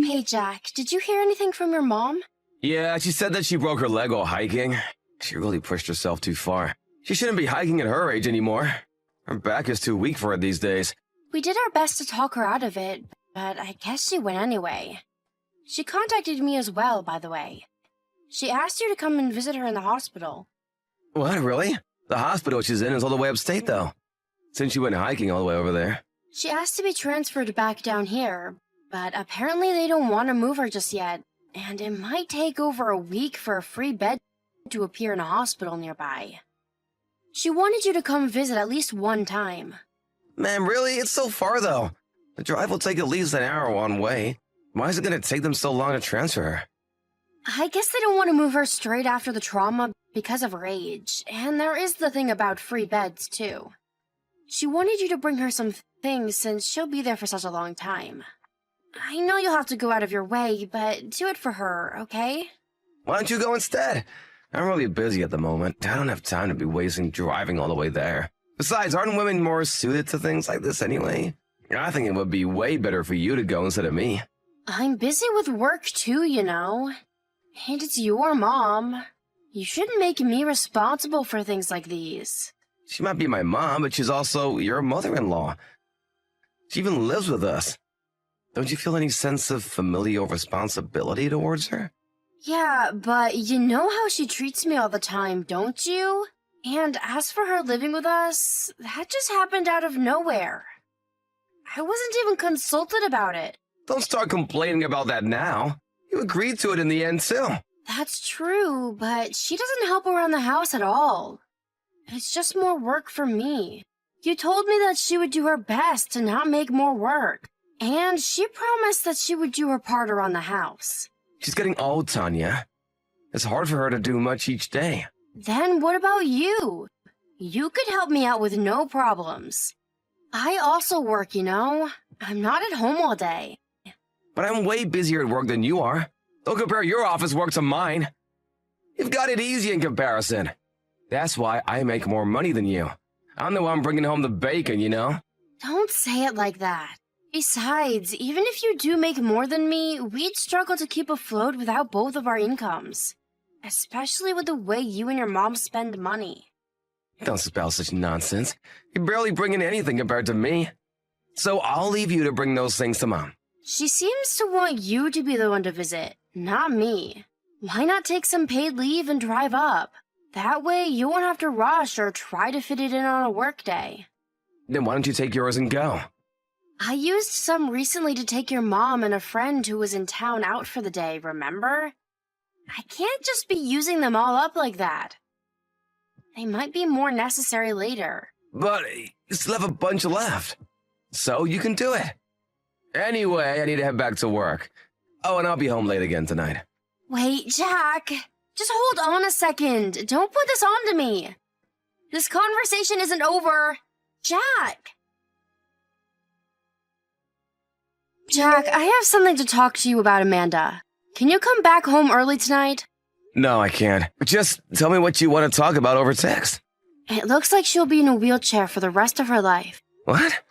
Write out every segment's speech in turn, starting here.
Hey, Jack, did you hear anything from your mom? Yeah, she said that she broke her leg while hiking. She really pushed herself too far. She shouldn't be hiking at her age anymore. Her back is too weak for it these days. We did our best to talk her out of it, but I guess she went anyway. She contacted me as well, by the way. She asked you to come and visit her in the hospital. What, really? The hospital she's in is all the way upstate, though. Since she went hiking all the way over there. She asked to be transferred back down here, but apparently they don't want to move her just yet, and it might take over a week for a free bed to appear in a hospital nearby. She wanted you to come visit at least one time. Man, really? It's so far, though. The drive will take at least an hour one way. Why is it going to take them so long to transfer her? I guess they don't want to move her straight after the trauma because of her age, and there is the thing about free beds, too. She wanted you to bring her some things since she'll be there for such a long time. I know you'll have to go out of your way, but do it for her, okay? Why don't you go instead? I'm really busy at the moment. I don't have time to be wasting driving all the way there. Besides, aren't women more suited to things like this anyway? I think it would be way better for you to go instead of me. I'm busy with work too, you know. And it's your mom. You shouldn't make me responsible for things like these. She might be my mom, but she's also your mother-in-law. She even lives with us. Don't you feel any sense of familial responsibility towards her? Yeah, but you know how she treats me all the time, don't you? And as for her living with us, that just happened out of nowhere. I wasn't even consulted about it. Don't start complaining about that now. You agreed to it in the end, too. That's true, but she doesn't help around the house at all. It's just more work for me. You told me that she would do her best to not make more work. And she promised that she would do her part around the house. She's getting old, Tanya. It's hard for her to do much each day. Then what about you? You could help me out with no problems. I also work, you know. I'm not at home all day. But I'm way busier at work than you are. Don't compare your office work to mine. You've got it easy in comparison. That's why I make more money than you. I'm the one bringing home the bacon, you know? Don't say it like that. Besides, even if you do make more than me, we'd struggle to keep afloat without both of our incomes. Especially with the way you and your mom spend money. Don't spout such nonsense. You barely bring in anything compared to me. So I'll leave you to bring those things to Mom. She seems to want you to be the one to visit, not me. Why not take some paid leave and drive up? That way you won't have to rush or try to fit it in on a work day. Then why don't you take yours and go? I used some recently to take your mom and a friend who was in town out for the day, remember? I can't just be using them all up like that. They might be more necessary later. But you still have a bunch left. So you can do it. Anyway, I need to head back to work. Oh, and I'll be home late again tonight. Wait, Jack. Just hold on a second. Don't put this on to me. This conversation isn't over. Jack! Jack, I have something to talk to you about, Amanda. Can you come back home early tonight? No, I can't. Just tell me what you want to talk about over text. It looks like she'll be in a wheelchair for the rest of her life. What?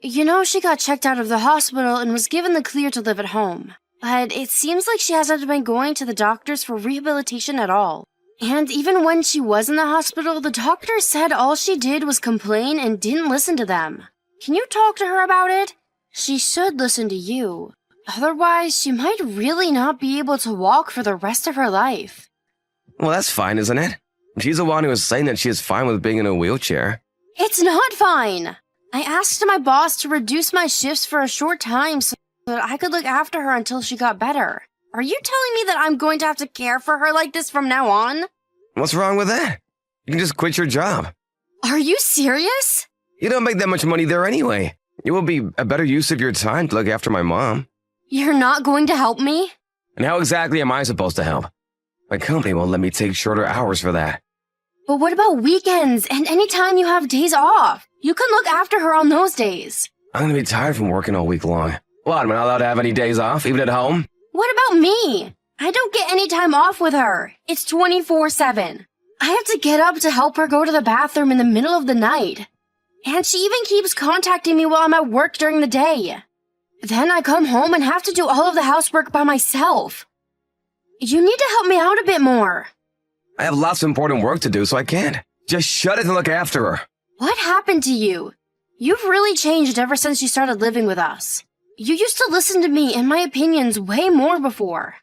You know, she got checked out of the hospital and was given the clear to live at home. But it seems like she hasn't been going to the doctors for rehabilitation at all. And even when she was in the hospital, the doctor said all she did was complain and didn't listen to them. Can you talk to her about it? She should listen to you. Otherwise, she might really not be able to walk for the rest of her life. Well, that's fine, isn't it? She's the one who was saying that she is fine with being in a wheelchair. It's not fine. I asked my boss to reduce my shifts for a short time so that I could look after her until she got better. Are you telling me that I'm going to have to care for her like this from now on? What's wrong with that? You can just quit your job. Are you serious? You don't make that much money there anyway. It will be a better use of your time to look after my mom. You're not going to help me? And how exactly am I supposed to help? My company won't let me take shorter hours for that. But what about weekends and any time you have days off? You can look after her on those days. I'm going to be tired from working all week long. What, am I not allowed to have any days off, even at home? What about me? I don't get any time off with her. It's 24/7. I have to get up to help her go to the bathroom in the middle of the night. And she even keeps contacting me while I'm at work during the day. Then I come home and have to do all of the housework by myself. You need to help me out a bit more. I have lots of important work to do, so I can't. Just shut it and look after her. What happened to you? You've really changed ever since you started living with us. You used to listen to me and my opinions way more before.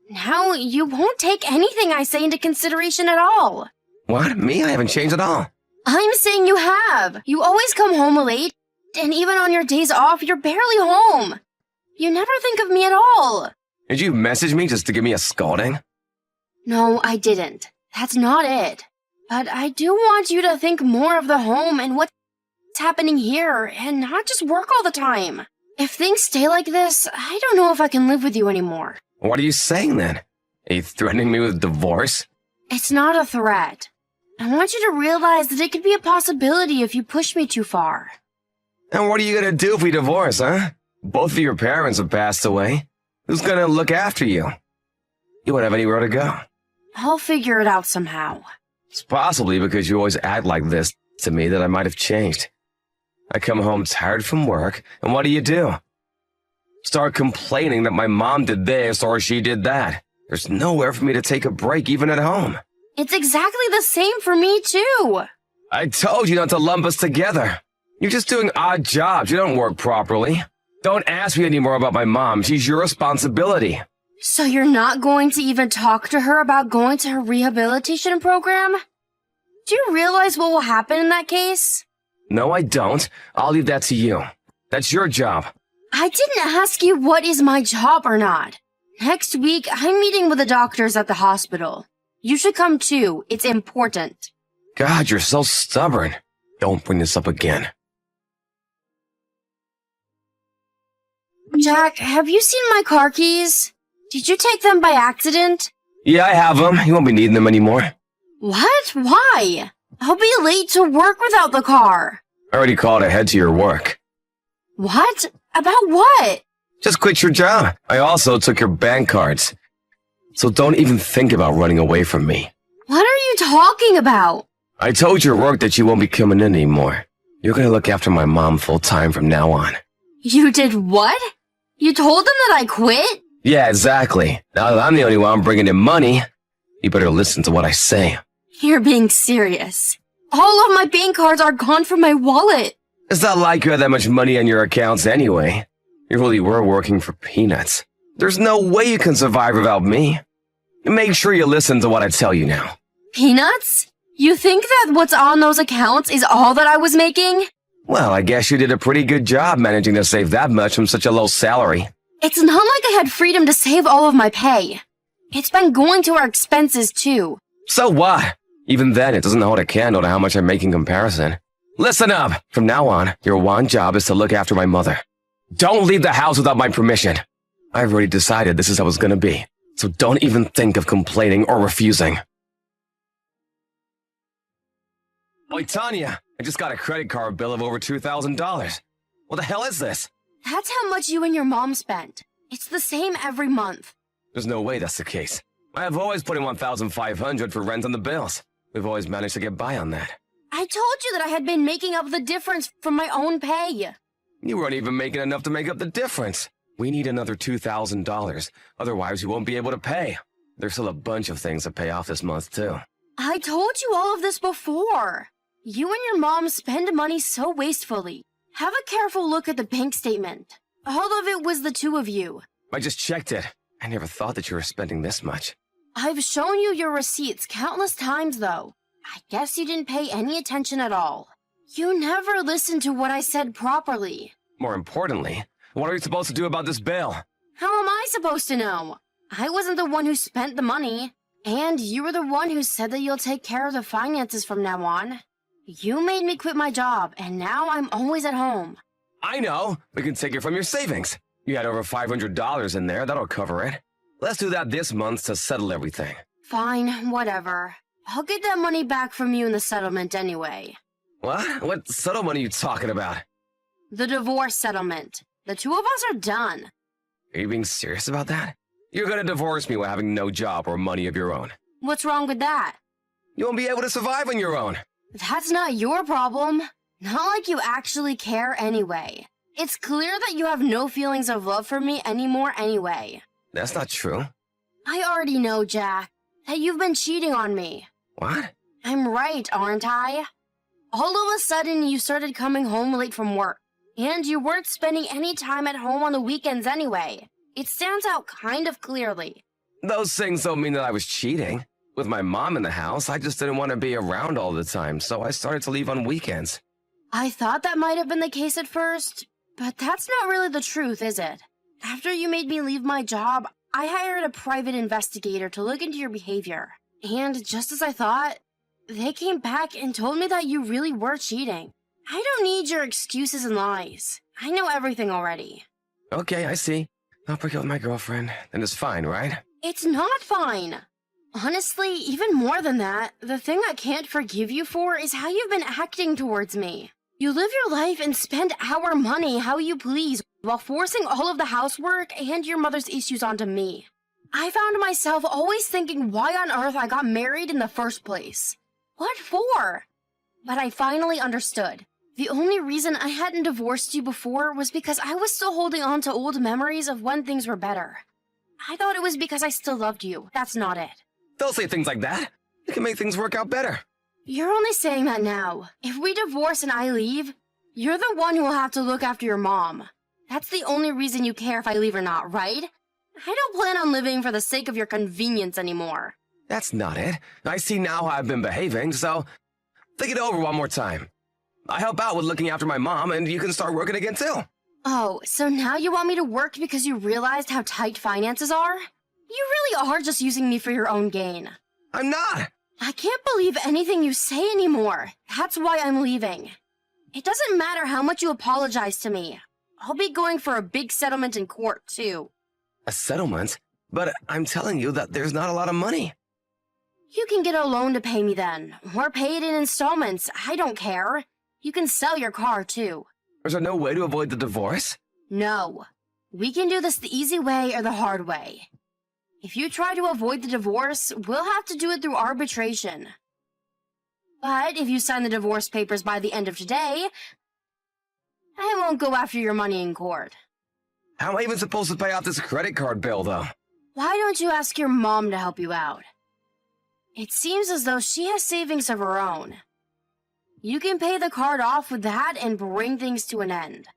Now you won't take anything I say into consideration at all. What? Me? I haven't changed at all. I'm saying you have. You always come home late, and even on your days off, you're barely home. You never think of me at all. Did you message me just to give me a scolding? No, I didn't. That's not it. But I do want you to think more of the home and what's happening here, and not just work all the time. If things stay like this, I don't know if I can live with you anymore. What are you saying then? Are you threatening me with divorce? It's not a threat. I want you to realize that it could be a possibility if you push me too far. And what are you gonna do if we divorce, huh? Both of your parents have passed away. Who's gonna look after you? You won't have anywhere to go. I'll figure it out somehow. It's possibly because you always act like this to me that I might have changed. I come home tired from work, and what do? Start complaining that my mom did this or she did that. There's nowhere for me to take a break even at home. It's exactly the same for me, too. I told you not to lump us together. You're just doing odd jobs. You don't work properly. Don't ask me anymore about my mom. She's your responsibility. So you're not going to even talk to her about going to her rehabilitation program? Do you realize what will happen in that case? No, I don't. I'll leave that to you. That's your job. I didn't ask you what is my job or not. Next week, I'm meeting with the doctors at the hospital. You should come too. It's important. God, you're so stubborn. Don't bring this up again. Jack, have you seen my car keys? Did you take them by accident? Yeah, I have them. You won't be needing them anymore. What? Why? I'll be late to work without the car. I already called ahead to your work. What? About what? Just quit your job. I also took your bank cards. So don't even think about running away from me. What are you talking about? I told your work that you won't be coming in anymore. You're gonna look after my mom full time from now on. You did what? You told them that I quit? Yeah, exactly. Now that I'm the only one bringing in money, you better listen to what I say. You're being serious. All of my bank cards are gone from my wallet. It's not like you had that much money on your accounts anyway. You really were working for peanuts. There's no way you can survive without me. Make sure you listen to what I tell you now. Peanuts? You think that what's on those accounts is all that I was making? Well, I guess you did a pretty good job managing to save that much from such a low salary. It's not like I had freedom to save all of my pay. It's been going to our expenses too. So what? Even then, it doesn't hold a candle to how much I make in comparison. Listen up! From now on, your one job is to look after my mother. Don't leave the house without my permission. I've already decided this is how it's gonna be, so don't even think of complaining or refusing. Oi, Tanya, I just got a credit card bill of over $2,000. What the hell is this? That's how much you and your mom spent. It's the same every month. There's no way that's the case. I have always put in $1,500 for rent on the bills. We've always managed to get by on that. I told you that I had been making up the difference from my own pay. You weren't even making enough to make up the difference. We need another $2,000. Otherwise, we won't be able to pay. There's still a bunch of things to pay off this month, too. I told you all of this before. You and your mom spend money so wastefully. Have a careful look at the bank statement. All of it was the two of you. I just checked it. I never thought that you were spending this much. I've shown you your receipts countless times, though. I guess you didn't pay any attention at all. You never listened to what I said properly. More importantly, what are we supposed to do about this bill? How am I supposed to know? I wasn't the one who spent the money. And you were the one who said that you'll take care of the finances from now on. You made me quit my job, and now I'm always at home. I know. We can take it from your savings. You had over $500 in there. That'll cover it. Let's do that this month to settle everything. Fine, whatever. I'll get that money back from you in the settlement anyway. What? What settlement are you talking about? The divorce settlement. The two of us are done. Are you being serious about that? You're gonna divorce me while having no job or money of your own. What's wrong with that? You won't be able to survive on your own. That's not your problem. Not like you actually care anyway. It's clear that you have no feelings of love for me anymore anyway. That's not true. I already know, Jack, that you've been cheating on me. What? I'm right, aren't I? All of a sudden, you started coming home late from work, and you weren't spending any time at home on the weekends anyway. It stands out kind of clearly. Those things don't mean that I was cheating. With my mom in the house, I just didn't want to be around all the time, so I started to leave on weekends. I thought that might have been the case at first, but that's not really the truth, is it? After you made me leave my job, I hired a private investigator to look into your behavior. And just as I thought, they came back and told me that you really were cheating. I don't need your excuses and lies. I know everything already. Okay, I see. I'll break up with my girlfriend, then it's fine, right? It's not fine. Honestly, even more than that, the thing I can't forgive you for is how you've been acting towards me. You live your life and spend our money how you please while forcing all of the housework and your mother's issues onto me. I found myself always thinking why on earth I got married in the first place. What for? But I finally understood. The only reason I hadn't divorced you before was because I was still holding on to old memories of when things were better. I thought it was because I still loved you. That's not it. Don't say things like that. It can make things work out better. You're only saying that now. If we divorce and I leave, you're the one who will have to look after your mom. That's the only reason you care if I leave or not, right? I don't plan on living for the sake of your convenience anymore. That's not it. I see now how I've been behaving, so think it over one more time. I help out with looking after my mom, and you can start working again too. Oh, so now you want me to work because you realized how tight finances are? You really are just using me for your own gain. I'm not! I can't believe anything you say anymore. That's why I'm leaving. It doesn't matter how much you apologize to me. I'll be going for a big settlement in court, too. A settlement? But I'm telling you that there's not a lot of money. You can get a loan to pay me then, or pay it in installments. I don't care. You can sell your car, too. Is there no way to avoid the divorce? No. We can do this the easy way or the hard way. If you try to avoid the divorce, we'll have to do it through arbitration. But if you sign the divorce papers by the end of today, I won't go after your money in court. How am I even supposed to pay off this credit card bill, though? Why don't you ask your mom to help you out? It seems as though she has savings of her own. You can pay the card off with that and bring things to an end.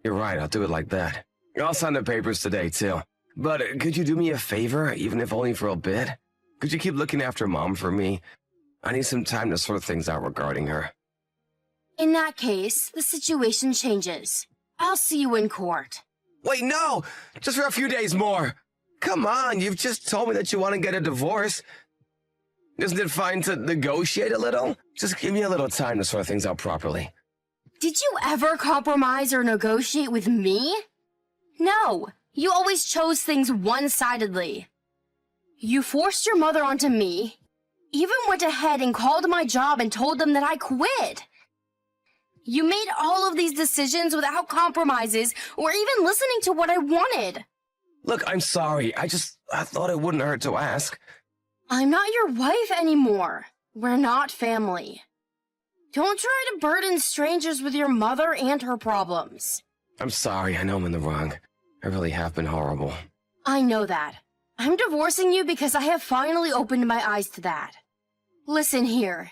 You're right, I'll do it like that. I'll sign the papers today, too. But could you do me a favor, even if only for a bit? Could you keep looking after Mom for me? I need some time to sort things out regarding her. In that case, the situation changes. I'll see you in court. Wait, no! Just for a few days more! Come on, you've just told me that you want to get a divorce. Isn't it fine to negotiate a little? Just give me a little time to sort things out properly. Did you ever compromise or negotiate with me? No. You always chose things one-sidedly. You forced your mother onto me, even went ahead and called my job and told them that I quit. You made all of these decisions without compromises or even listening to what I wanted. Look, I'm sorry. I thought it wouldn't hurt to ask. I'm not your wife anymore. We're not family. Don't try to burden strangers with your mother and her problems. I'm sorry. I know I'm in the wrong. I really have been horrible. I know that. I'm divorcing you because I have finally opened my eyes to that. Listen here.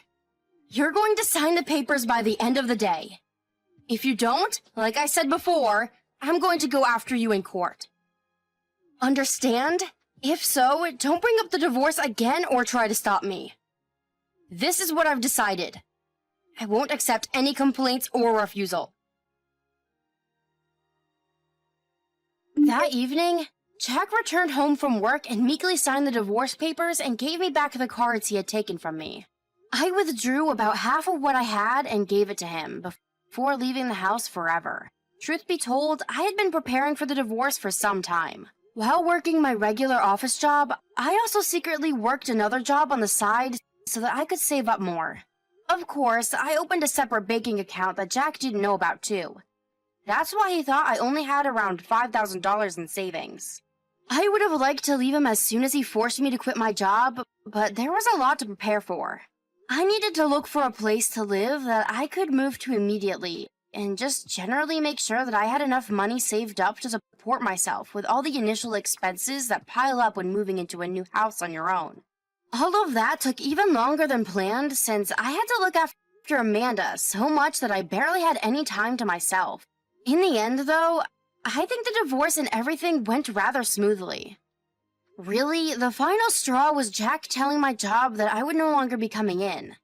You're going to sign the papers by the end of the day. If you don't, like I said before, I'm going to go after you in court. Understand? If so, don't bring up the divorce again or try to stop me. This is what I've decided. I won't accept any complaints or refusal. That evening, Jack returned home from work and meekly signed the divorce papers and gave me back the cards he had taken from me. I withdrew about half of what I had and gave it to him before leaving the house forever. Truth be told, I had been preparing for the divorce for some time. While working my regular office job, I also secretly worked another job on the side so that I could save up more. Of course, I opened a separate banking account that Jack didn't know about too. That's why he thought I only had around $5,000 in savings. I would have liked to leave him as soon as he forced me to quit my job, but there was a lot to prepare for. I needed to look for a place to live that I could move to immediately, and just generally make sure that I had enough money saved up to support myself with all the initial expenses that pile up when moving into a new house on your own. All of that took even longer than planned since I had to look after Amanda so much that I barely had any time to myself. In the end, though, I think the divorce and everything went rather smoothly. Really, the final straw was Jack telling my job that I would no longer be coming in.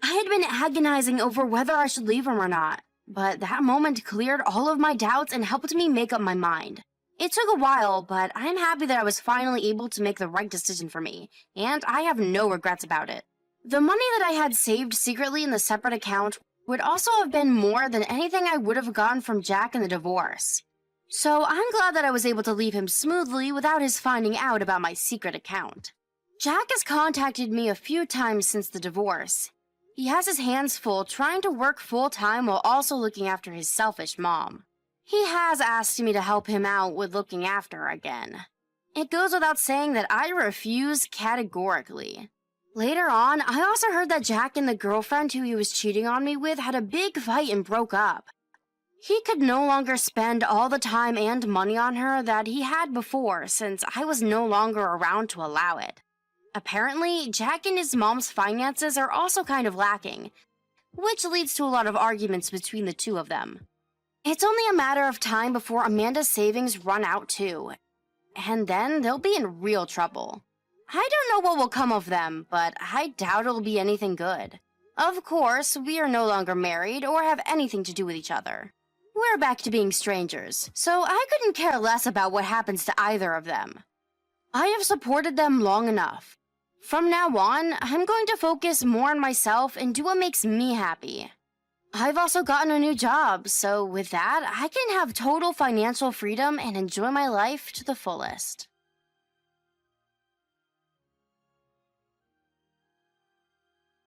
I had been agonizing over whether I should leave him or not, but that moment cleared all of my doubts and helped me make up my mind. It took a while, but I'm happy that I was finally able to make the right decision for me, and I have no regrets about it. The money that I had saved secretly in the separate account would also have been more than anything I would have gotten from Jack in the divorce. So I'm glad that I was able to leave him smoothly without his finding out about my secret account. Jack has contacted me a few times since the divorce. He has his hands full trying to work full-time while also looking after his selfish mom. He has asked me to help him out with looking after her again. It goes without saying that I refuse categorically. Later on, I also heard that Jack and the girlfriend who he was cheating on me with had a big fight and broke up. He could no longer spend all the time and money on her that he had before since I was no longer around to allow it. Apparently, Jack and his mom's finances are also kind of lacking, which leads to a lot of arguments between the two of them. It's only a matter of time before Amanda's savings run out too, and then they'll be in real trouble. I don't know what will come of them, but I doubt it'll be anything good. Of course, we are no longer married or have anything to do with each other. We're back to being strangers, so I couldn't care less about what happens to either of them. I have supported them long enough. From now on, I'm going to focus more on myself and do what makes me happy. I've also gotten a new job, so with that, I can have total financial freedom and enjoy my life to the fullest.